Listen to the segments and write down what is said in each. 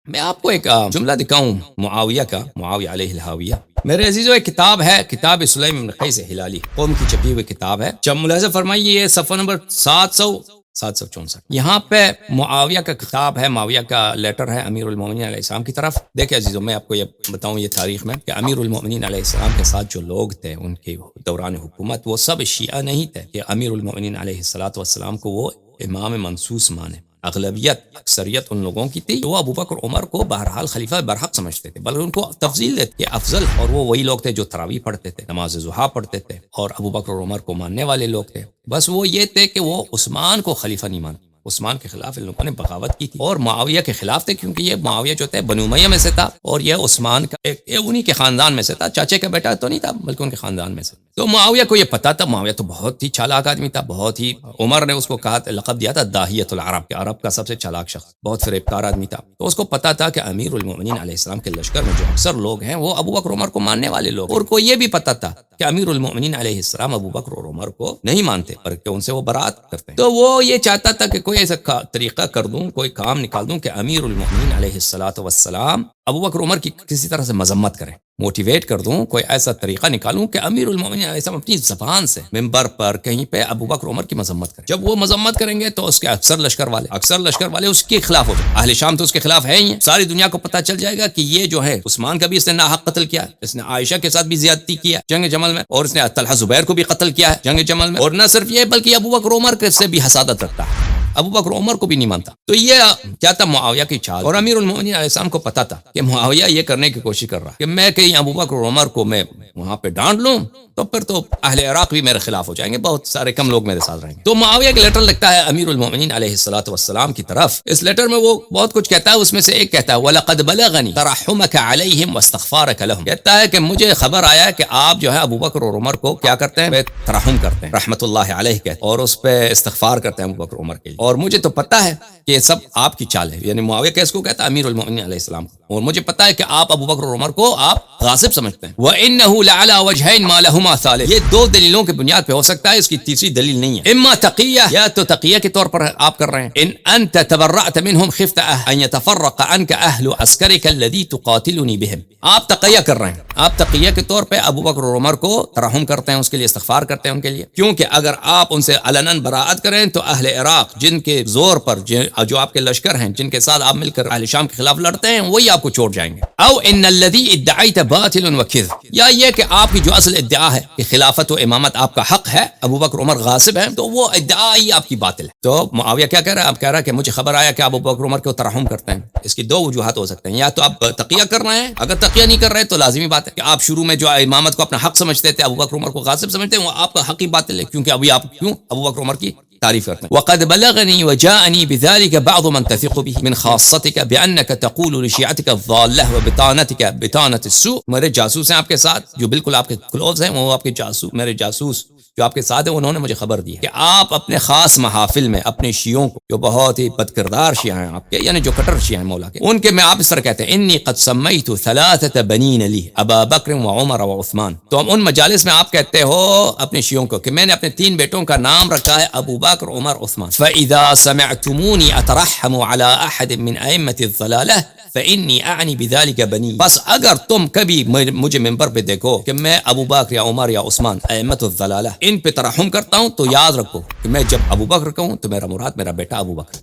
میں آپ کو ایک جملہ دکھاؤں معاویہ کا، معاویہ علیہ الہاویہ۔ میرے عزیزو، ایک کتاب ہے، کتاب سلیم بن قیس ہلالی، قوم کی چھپی ہوئی کتاب ہے۔ جب ملاحظہ فرمائیے، یہ صفحہ نمبر 764، یہاں پہ معاویہ کا کتاب ہے، معاویہ کا لیٹر ہے امیر المومنین علیہ السلام کی طرف۔ دیکھیں عزیزو، میں آپ کو یہ بتاؤں یہ تاریخ میں کہ امیر المومنین علیہ السلام کے ساتھ جو لوگ تھے ان کے دوران حکومت، وہ سب شیعہ نہیں تھے کہ امیر المومنین علیہ السلام کو وہ امام منصوص مانے۔ اغلبیت، اکثریت ان لوگوں کی تھی وہ ابو بکر عمر کو بہرحال خلیفہ برحق سمجھتے تھے، بلکہ ان کو تفضیل دیتے کہ افضل، اور وہ وہی لوگ تھے جو تراویح پڑھتے تھے، نماز ضحیٰ پڑھتے تھے، اور ابو بکر اور عمر کو ماننے والے لوگ تھے۔ بس وہ یہ تھے کہ وہ عثمان کو خلیفہ نہیں مانتے۔ عثمان کے خلاف ان لوگوں نے بغاوت کی تھی، اور معاویہ کے خلاف تھے، کیونکہ یہ معاویہ جو تھے بنو امیہ میں سے تھا، اور یہ عثمان کا انہی کے خاندان میں سے تھا، چاچے کا بیٹا تو نہیں تھا بلکہ ان کے خاندان میں سے۔ تو معاویہ کو یہ پتا تھا، معاویہ تو بہت ہی چالاک آدمی تھا، بہت ہی، عمر نے اس کو کہا، لقب دیا تھا داہیۃ العرب، کہ عرب کا سب سے چالاک شخص، بہت فریب کار آدمی تھا۔ تو اس کو پتا تھا کہ امیر المومنین علیہ السلام کے لشکر میں جو اکثر لوگ ہیں وہ ابو بکر عمر کو ماننے والے لوگ، اور کو یہ بھی پتا تھا کہ امیر المومنین علیہ السلام ابو بکر اور عمر کو نہیں مانتے بلکہ ان سے وہ برات کرتے ہیں۔ تو وہ یہ چاہتا تھا کہ کوئی ایسا طریقہ کر دوں، کوئی کام نکال دوں کہ امیر المومنین علیہ السلام ابو بکر عمر کی کسی طرح سے مذمت کریں، موٹیویٹ کر دوں، کوئی ایسا طریقہ نکالوں کہ امیر المومنین علیہ السلام اپنی زبان سے ممبر پر کہیں پہ ابو بکر عمر کی مذمت کریں۔ جب وہ مذمت کریں گے تو اس کے اکثر لشکر والے اس کے خلاف ہو جائیں۔ اہل شام تو اس کے خلاف ہے ہی ہیں، ساری دنیا کو پتہ چل جائے گا کہ یہ جو ہے عثمان کا بھی اس نے ناحق قتل کیا، اس نے عائشہ کے ساتھ بھی زیادتی کیا جنگ جمل میں، اور اس نے طلحہ زبیر کو بھی قتل کیا ہے جنگ جمل میں، اور نہ صرف یہ بلکہ ابو بکر عمر سے بھی حسادت رکھتا ہے، ابو بکر عمر کو بھی نہیں مانتا۔ تو یہ کیا تھا معاویہ کی چال، اور امیر المومنین علیہ السلام کو پتا تھا کہ معاویہ یہ کرنے کی کوشش کر رہا کہ میں کہیں ابو بکر عمر کو میں وہاں پہ ڈانٹ لوں تو پھر تو اہل عراق بھی میرے خلاف ہو جائیں گے، بہت سارے کم لوگ میرے ساتھ رہیں گے۔ تو معاویہ کا لیٹر لگتا ہے امیر المومنین علیہ السلام کی طرف۔ اس لیٹر میں وہ بہت کچھ کہتا ہے، اس میں سے ایک کہتا ہے وَلَقَدْ بَلَغَنِي تَرَحُّمَكَ عَلَيْهِمْ وَاسْتِغْفَارَكَ لَهُمْ، کہتا ہے کہ مجھے خبر آیا کہ آپ جو ہے ابو بکر اور عمر کو کیا کرتے ہیں، ترحم کرتے ہیں، رحمت اللہ علیہ کہتے ہیں، اور اس پہ استغفار کرتے ہیں ابو بکر عمر کے لیے، اور مجھے تو پتہ ہے کہ یہ سب آپ کی چال ہے۔ یعنی معاویہ کس کو کہتا ہے؟ امیر المومنین علیہ السلام کو، اور مجھے پتہ ہے کہ آپ ابو بکر اور عمر کو آپ غاصب سمجھتے ہیں۔ وَإِنَّهُ لَعَلَى وَجْهَيْنِ مَا لَهُمَا ثَالِثٌ، یہ دو دلیلوں کی بنیاد پہ ہو سکتا ہے، اس کی تیسری دلیل نہیں ہے۔ اما تقیہ، یا تو تقیہ کے طور پر آپ کر رہے ہیں، ان انت تبرأت منهم خفت ان يتفرق عنك اهل عسكرك الذي تقاتلني بهم، آپ تقیہ کر رہے ہیں، آپ تقیہ کے طور پہ ابو بکر اور عمر کو ترحم کرتے ہیں، اس کے لیے استغفار کرتے ہیں ان کے لیے، کیونکہ اگر آپ ان سے علنا براءت کریں تو اہل عراق جن کے زور پر جو آپ کے لشکر ہیں، جن کے ساتھ آپ مل کر اہل شام کے خلاف لڑتے ہیں، وہی آپ کو چھوڑ جائیں گے۔ او ان الذي ادعيت باطل وكذب، یا یہ کہ آپ کی جو اصل ادعا ہے کہ خلافت و امامت آپ کا حق ہے، ابو بکر عمر غاصب ہیں، تو وہ ادعا ہی آپ کی باطل ہے۔ تو معاویہ کیا کہہ رہا ہے؟ آپ کہہ رہا ہے کہ مجھے خبر آیا کہ آپ ابو بکر عمر کو ترحم کرتے ہیں۔ اس کی دو وجوہات ہو سکتے ہیں، یا تو آپ تقیہ کر رہے ہیں، اگر تقیہ نہیں کر رہے تو لازمی بات ہے کہ آپ شروع میں جو امامت کو اپنا حق سمجھتے تھے، ابو بکر عمر کو غاصب سمجھتے ہیں، وہ آپ کا حق ہی باطل ہے، کیونکہ ابھی آپ کیوں ابو بکر عمر کی تعریف کرتے ہیں۔ وقد بلغني وجاءني بذلك بعض من تثق به من خاصتك بانك تقول لشيعتك الضاله وبطانتك بطانه السوء، میرے جاسوس ہیں آپ کے ساتھ، جو بالکل آپ کے کلوز ہیں، وہ آپ کے جاسوس، میرے جاسوس جو آپ کے ساتھ ہیں، انہوں نے مجھے خبر دی ہے کہ آپ اپنے خاص محافل میں اپنے شیعوں کو، جو بہت ہی بد کردار شیعہ ہیں آپ کے، یعنی جو کٹر شیعہ ہیں مولا کے، ان کے میں آپ اس طرح کہتے ہیں انی قد سمیت ثلاثه بنین لی ابا بکر وعمر وعثمان، تو ان مجالس میں آپ کہتے ہو اپنے شیعوں کو کہ میں نے اپنے تین بیٹوں کا نام رکھا ہے ابو بکر، عمر، عثمان۔ فاذا سمعتمونی اترحم على احد من ائمه الضلاله فإني أعني بذلك بني، بس اگر تم کبھی مجھے ممبر پہ دیکھو کہ میں ابو بکر یا عمر یا عثمان ائمۃ الضلالہ ان پہ ترحم کرتا ہوں، تو یاد رکھو کہ میں جب ابو بکر کہوں تو میرا مراد میرا بیٹا ابو بکر،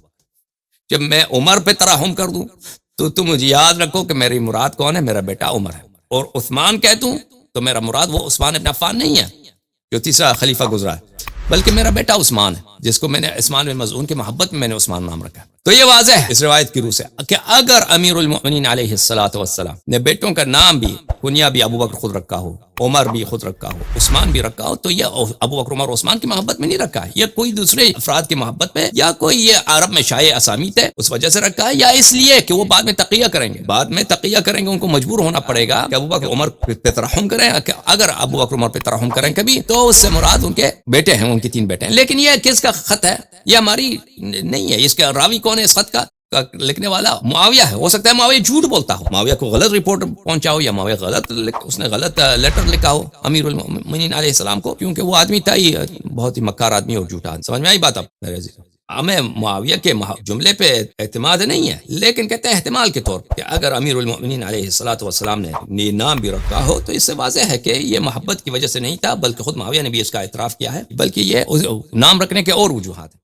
جب میں عمر پہ ترحم کر دوں تو تم مجھے یاد رکھو کہ میری مراد کون ہے، میرا بیٹا عمر ہے، اور عثمان کہہ دوں تو میرا مراد وہ عثمان ابن عفان نہیں ہے جو تیسرا خلیفہ گزرا ہے، بلکہ میرا بیٹا عثمان ہے، جس کو میں نے عثمان بن مظعون کی محبت میں نے عثمان نام رکھا ہے۔ تو یہ واضح ہے اس روایت کی روح سے کہ اگر امیر المؤمنین علیہ السلام نے بیٹوں کا نام بھی، کنیا بھی ابو بکر خود رکھا ہو، عمر بھی خود رکھا ہو، عثمان بھی رکھا ہو، تو یہ ابو بکر عمر عثمان کی محبت میں نہیں رکھا ہے، یہ کوئی دوسرے افراد کی محبت میں، یا کوئی یہ عرب میں شائع اسامی تھے اس وجہ سے رکھا ہے، یا اس لیے کہ وہ بعد میں تقیہ کریں گے، ان کو مجبور ہونا پڑے گا کہ ابو بکر عمر پہ ترحم کریں، کہ اگر ابو بکر عمر پہ ترحم کریں کبھی تو اس سے مراد ان کے بیٹے ہیں، ان کی تین بیٹے ہیں۔ لیکن یہ کس کا خط ہے؟ یہ ہماری نہیں ہے، اس کا راوی کون ہے؟ اس خط کا لکھنے والا معاویہ ہے، ہو سکتا ہے معاویہ جھوٹ بولتا ہو، معاویہ کو غلط رپورٹ پہنچا ہو، یا معاویہ اس نے غلط لیٹر لکھا ہو امیر المومنین علیہ السلام کو، کیونکہ وہ آدمی تھا ہی بہت ہی مکار آدمی اور جھوٹا۔ سمجھ میں آئی بات آپ میرے عزیز؟ ہمیں معاویہ کے جملے پہ اعتماد نہیں ہے، لیکن کہتے ہیں احتمال کے طور پر کہ اگر امیر المؤمنین علیہ الصلوۃ والسلام نے یہ نام بھی رکھا ہو تو اس سے واضح ہے کہ یہ محبت کی وجہ سے نہیں تھا، بلکہ خود معاویہ نے بھی اس کا اعتراف کیا ہے، بلکہ یہ نام رکھنے کے اور وجوہات ہیں۔